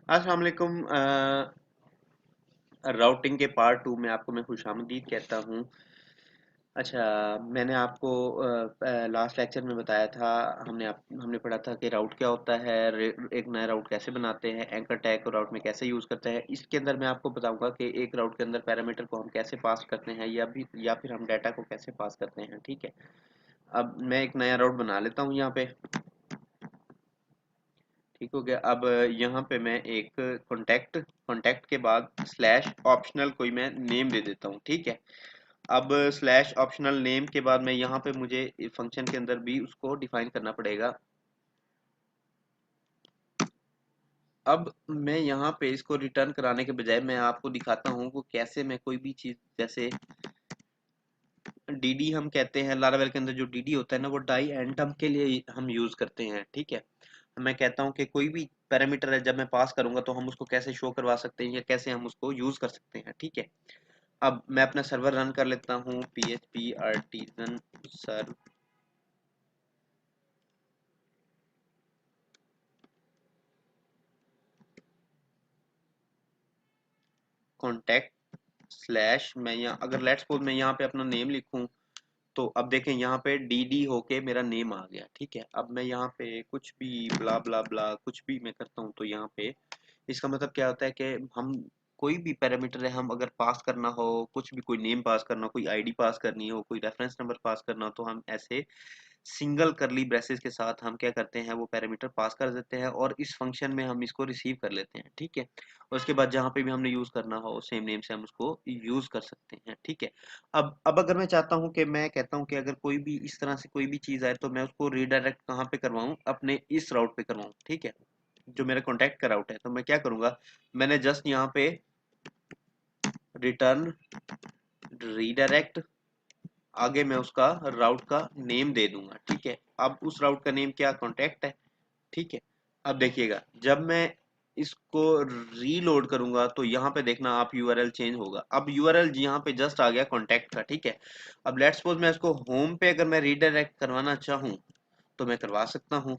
अस्सलाम वालेकुम। राउटिंग के पार्ट टू में आपको मैं खुशामदीद कहता हूँ। अच्छा, मैंने आपको लास्ट लेक्चर में बताया था। हमने पढ़ा था कि राउट क्या होता है, एक नया राउट कैसे बनाते हैं, एंकर टैग को राउट में कैसे यूज़ करते हैं। इसके अंदर मैं आपको बताऊंगा कि एक राउट के अंदर पैरामीटर को हम कैसे पास करते हैं या फिर हम डाटा को कैसे पास करते हैं। ठीक है, अब मैं एक नया राउट बना लेता हूँ यहाँ पे। ठीक हो गया। अब यहाँ पे मैं एक कॉन्टैक्ट कॉन्टैक्ट के बाद स्लैश ऑप्शनल कोई मैं नेम दे देता हूँ। ठीक है, अब स्लैश ऑप्शनल नेम के बाद मैं यहाँ पे मुझे फंक्शन के अंदर भी उसको डिफाइन करना पड़ेगा। अब मैं यहाँ पे इसको रिटर्न कराने के बजाय मैं आपको दिखाता हूँ कि कैसे मैं कोई भी चीज, जैसे डीडी हम कहते हैं लारावेल के अंदर, जो डीडी होता है ना, वो डाई एंटम के लिए हम यूज करते हैं। ठीक है, मैं कहता हूँ कि कोई भी पैरामीटर है, जब मैं पास करूंगा तो हम उसको कैसे शो करवा सकते हैं या कैसे हम उसको यूज कर सकते हैं। ठीक है, अब मैं अपना सर्वर रन कर लेता हूँ, php artisan सर्व कॉन्टैक्ट स्लैश, मैं यहाँ अगर लेट्स सपोज मैं यहाँ पे अपना नेम लिखूं, तो अब देखें यहाँ पे डी होके मेरा नेम आ गया। ठीक है, अब मैं यहाँ पे कुछ भी ब्ला ब्ला ब्ला कुछ भी मैं करता हूँ, तो यहाँ पे इसका मतलब क्या होता है कि हम कोई भी पैरामीटर है, हम अगर पास करना हो, कुछ भी, कोई नेम पास करना हो, कोई आईडी पास करनी हो, कोई रेफरेंस नंबर पास करना हो, तो हम ऐसे सिंगल करली ब्रेसेस के साथ हम क्या करते हैं, वो पैरामीटर पास कर देते हैं और इस फंक्शन में हम इसको रिसीव कर लेते हैं। ठीक है, और उसके बाद जहाँ पे भी हमने यूज करना हो सेम नेम से हम उसको यूज कर सकते हैं। ठीक है, अब अगर मैं चाहता हूँ कि मैं कहता हूँ कि अगर कोई भी इस तरह से कोई भी चीज आए, तो मैं उसको रीडायरेक्ट कहाँ पे करवाऊँ, अपने इस राउट पे करवाऊँ। ठीक है, जो मेरा कॉन्टैक्ट का राउट है, तो मैं क्या करूंगा, मैंने जस्ट यहाँ पे रिटर्न रीडायरेक्ट, आगे मैं उसका राउट का नेम दे दूंगा। ठीक है, अब उस राउट का नेम क्या, कॉन्टैक्ट है। ठीक है, अब देखिएगा जब मैं इसको रीलोड करूंगा, तो यहाँ पे देखना आप यूआरएल चेंज होगा। अब यूआरएल यहाँ पे जस्ट आ गया कॉन्टैक्ट का। ठीक है, अब लेट्स सपोज मैं इसको होम पे अगर मैं रीडायरेक्ट करवाना चाहूँ, तो मैं करवा सकता हूँ।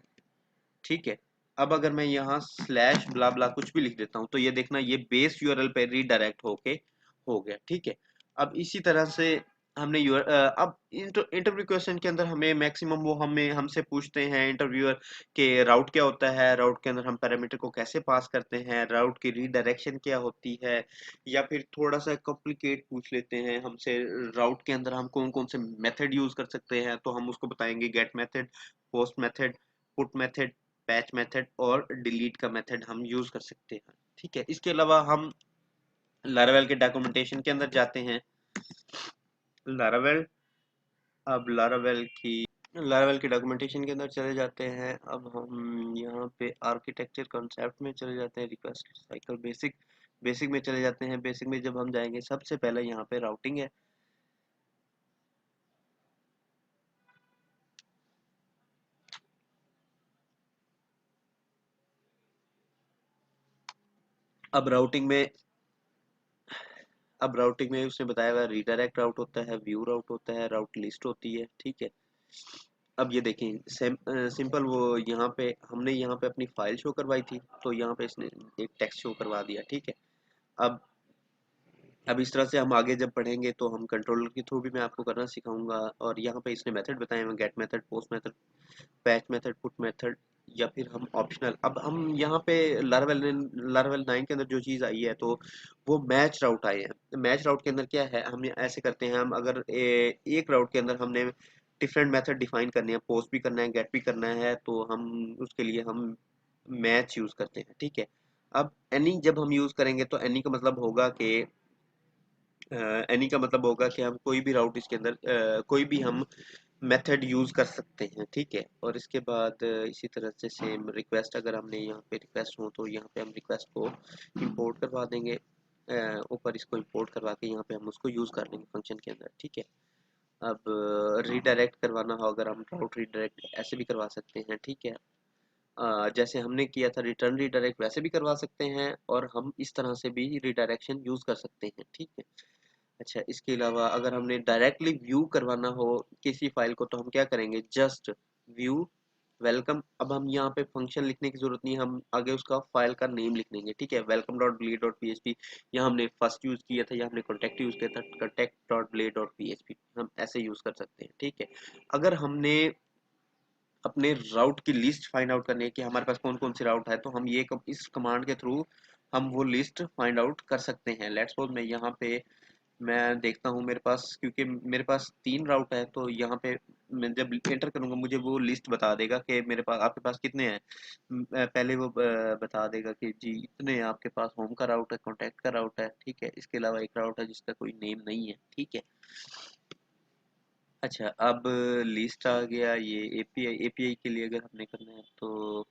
ठीक है, अब अगर मैं यहाँ स्लैश ब्ला ब्ला कुछ भी लिख देता हूँ, तो ये देखना ये बेस यूआरएल पे रीडायरेक्ट होके हो गया। ठीक है, अब इसी तरह से हमने अब इंटरव्यू क्वेश्चन के अंदर हमें मैक्सिमम वो हमें हमसे पूछते हैं इंटरव्यूअर के राउट क्या होता है, राउट के अंदर हम पैरामीटर को कैसे पास करते हैं, राउट की रीडायरेक्शन क्या होती है, या फिर थोड़ा सा कॉम्प्लिकेट पूछ लेते हैं हमसे, राउट के अंदर हम कौन कौन से मेथड यूज कर सकते हैं, तो हम उसको बताएंगे get method, post method, put method, patch method और डिलीट का मेथड हम यूज कर सकते हैं। ठीक है, इसके अलावा हम लारावेल के डॉक्यूमेंटेशन के अंदर जाते हैं। लारावेल, अब लारावेल की डॉक्यूमेंटेशन के अंदर चले जाते हैं। अब हम यहाँ पे आर्किटेक्चर कॉन्सेप्ट में चले जाते हैं, रिक्वेस्ट साइकिल बेसिक, बेसिक में चले जाते हैं। बेसिक में जब हम जाएंगे, सबसे पहले यहाँ पे राउटिंग है। अब राउटिंग में अब राउटिंग में उसने बताया हुआ रीडायरेक्ट राउट होता है, व्यू राउट होता है, राउट लिस्ट होती है। ठीक है, अब ये देखें सिंपल, वो यहाँ पे हमने यहाँ पे अपनी फाइल शो करवाई थी, तो यहाँ पे इसने एक टेक्स्ट शो करवा दिया। ठीक है, अब अब इस तरह से हम आगे जब पढ़ेंगे, तो हम कंट्रोलर के थ्रू भी मैं आपको करना सिखाऊंगा। और यहाँ पे इसने मेथड बताए हुए, get method, post method, patch method, put method, या फिर हम ऑप्शनल। अब हम यहाँ पे लारावेल 9 के अंदर जो चीज़ आई है, तो वो मैच राउट आए हैं। मैच राउट के अंदर क्या है, हम ऐसे करते हैं, हम अगर एक राउट के अंदर हमने डिफरेंट मेथड डिफाइन करने हैं, पोस्ट भी करना है, गेट भी करना है, तो हम उसके लिए हम मैच यूज करते हैं। ठीक है, अब एनी जब हम यूज करेंगे, तो एनी का मतलब होगा कि हम कोई भी राउट इसके अंदर कोई भी हम मेथड यूज कर सकते हैं। ठीक है, और इसके बाद इसी तरह से सेम रिक्वेस्ट, अगर हमने यहाँ पे रिक्वेस्ट हो, तो यहाँ पे हम रिक्वेस्ट को इंपोर्ट करवा देंगे, ऊपर इसको इंपोर्ट करवा के यहाँ पे हम उसको यूज कर लेंगे फंक्शन के अंदर। ठीक है, अब रीडायरेक्ट करवाना हो, अगर हम राउट रीडायरेक्ट ऐसे भी करवा सकते हैं। ठीक है, जैसे हमने किया था रिटर्न रीडायरेक्ट, वैसे भी करवा सकते हैं, और हम इस तरह से भी रीडायरेक्शन यूज कर सकते हैं। ठीक है, अच्छा, इसके अलावा अगर हमने डायरेक्टली व्यू करवाना हो किसी फाइल को, तो हम क्या करेंगे, जस्ट व्यू वेलकम, अब हम यहाँ पे फंक्शन लिखने की जरूरत नहीं है, हम आगे उसका फाइल का नेम लिख देंगे, ठीक है। Welcome dot blade dot P H P, यहाँ हमने फर्स्ट यूज किया था, यहाँ हमने कॉन्टेक्ट यूज किया था, contact dot blade dot P H P, हम ऐसे यूज कर सकते हैं, ठीक है। अगर हमने अपने राउट की लिस्ट फाइंड आउट करनी है कि हमारे पास कौन कौन सी राउट है, तो हम इस कमांड के थ्रू हम वो लिस्ट फाइंड आउट कर सकते हैं। लेट्स सपोज मैं यहाँ पे मैं देखता हूँ मेरे पास, क्योंकि मेरे पास 3 राउट है, तो यहाँ पे मैं जब एंटर करूंगा मुझे वो लिस्ट बता देगा कि मेरे पास आपके पास कितने हैं। पहले वो बता देगा कि जी इतने हैं आपके पास, होम का राउट है, कॉन्टैक्ट का राउट है, ठीक है। इसके अलावा एक राउट है जिसका कोई नेम नहीं है, ठीक है। अच्छा, अब लिस्ट आ गया, ये एपीआई के लिए अगर हमने करना है तो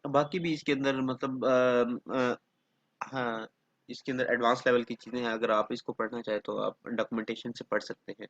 बाकी भी इसके अंदर मतलब हाँ, इसके अंदर एडवांस लेवल की चीज़ें हैं, अगर आप इसको पढ़ना चाहें तो आप डॉक्यूमेंटेशन से पढ़ सकते हैं।